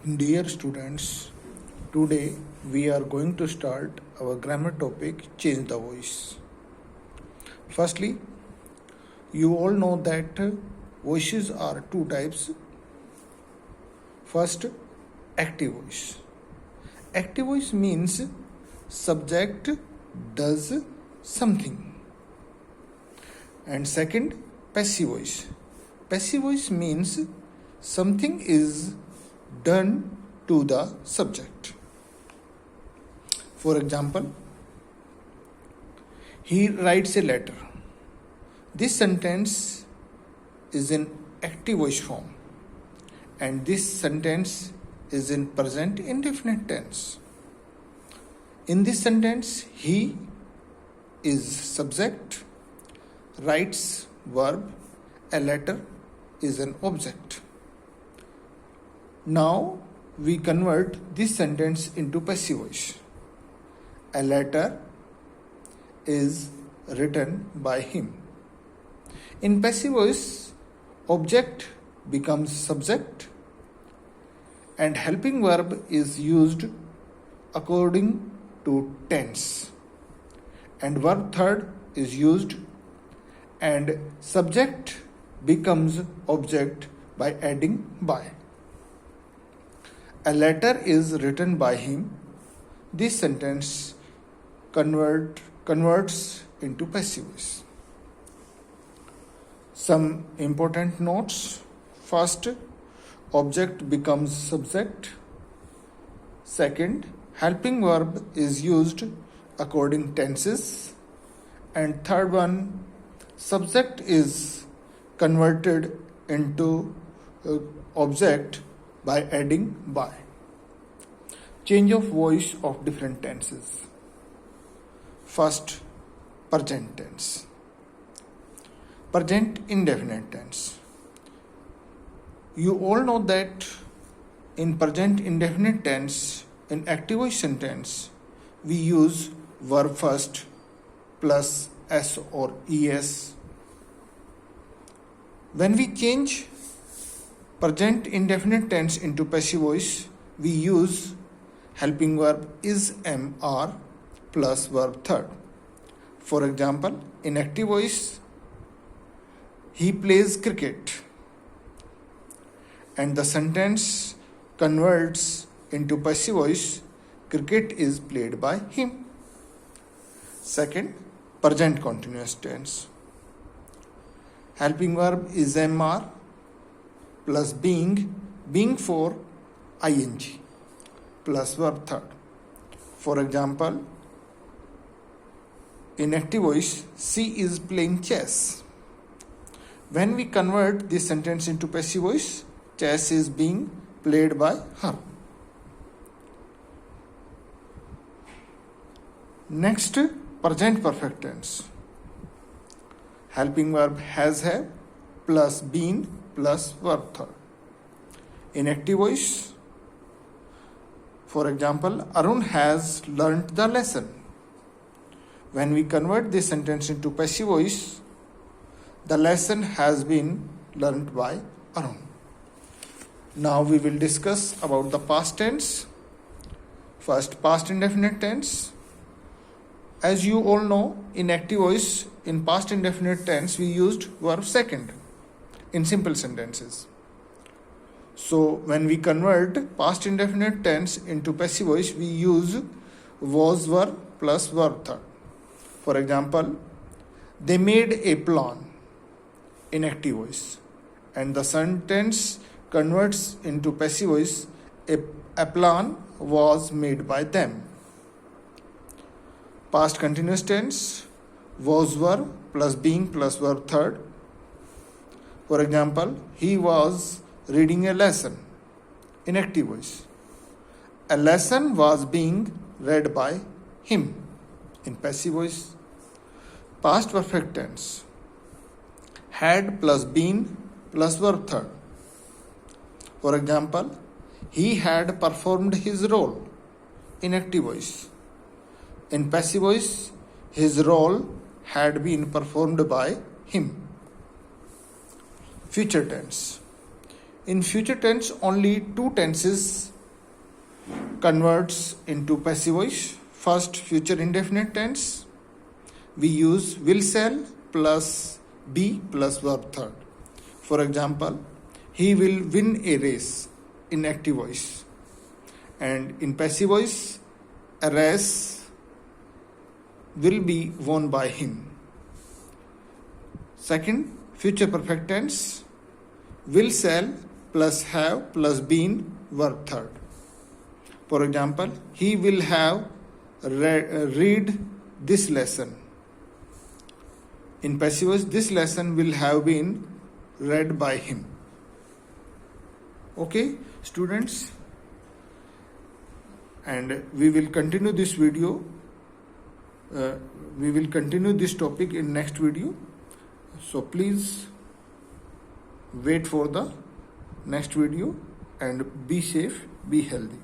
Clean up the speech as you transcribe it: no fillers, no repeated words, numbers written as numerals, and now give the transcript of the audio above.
Dear students, today we are going to start our grammar topic change the voice. Firstly, you all know that voices are two types. First, active voice. Active voice means subject does something. And second, passive voice. Passive voice means something is done to the subject. For example, he writes a letter. This sentence is in active voice form, and this sentence is in present indefinite tense. In this sentence, he is subject, writes verb, a letter is an object. Now we convert this sentence into passive voice. A letter is written by him. In passive voice, object becomes subject and helping verb is used according to tense. And verb third is used and subject becomes object by adding by. A letter is written by him. This sentence converts into passive voice. Some important notes. First, object becomes subject. Second, helping verb is used according tenses. And third one, subject is converted into object by adding by. Change of voice of different tenses. First, present tense. Present indefinite tense. You all know that in present indefinite tense, in active voice sentence, we use verb first plus s or es. When we change present indefinite tense into passive voice, we use helping verb is mr plus verb third. For example, in active voice, he plays cricket and the sentence converts into passive voice, cricket is played by him. Second, present continuous tense. Helping verb is mr plus being for ing plus verb third. For example, in active voice, she is playing chess. When we convert this sentence into passive voice, chess is being played by her. Next, present perfect tense. Helping verb has have plus been plus verb third. In active voice, for example, Arun has learnt the lesson. When we convert this sentence into passive voice, the lesson has been learnt by Arun. Now we will discuss about the past tense. First, past indefinite tense. As you all know, in active voice, in past indefinite tense, we used verb second in simple sentences. So when we convert past indefinite tense into passive voice, we use was verb plus verb third. For example, they made a plan in active voice and the sentence converts into passive voice, a plan was made by them. Past continuous tense, was verb plus being plus verb third. For example, he was reading a lesson in active voice. A lesson was being read by him in passive voice. Past perfect tense, had plus been plus verb third. For example, he had performed his role in active voice. In passive voice, his role had been performed by him. Future tense. In future tense, only two tenses converts into passive voice. First, future indefinite tense, we use will shall plus be plus verb third. For example, he will win a race in active voice. And in passive voice, a race will be won by him. Second, future perfect tense, will shall plus have plus been verb third. For example, he will have read this lesson. In passive voice, this lesson will have been read by him. Okay, students, and we will continue this video. We will continue this topic in next video. So please wait for the next video and be safe, be healthy.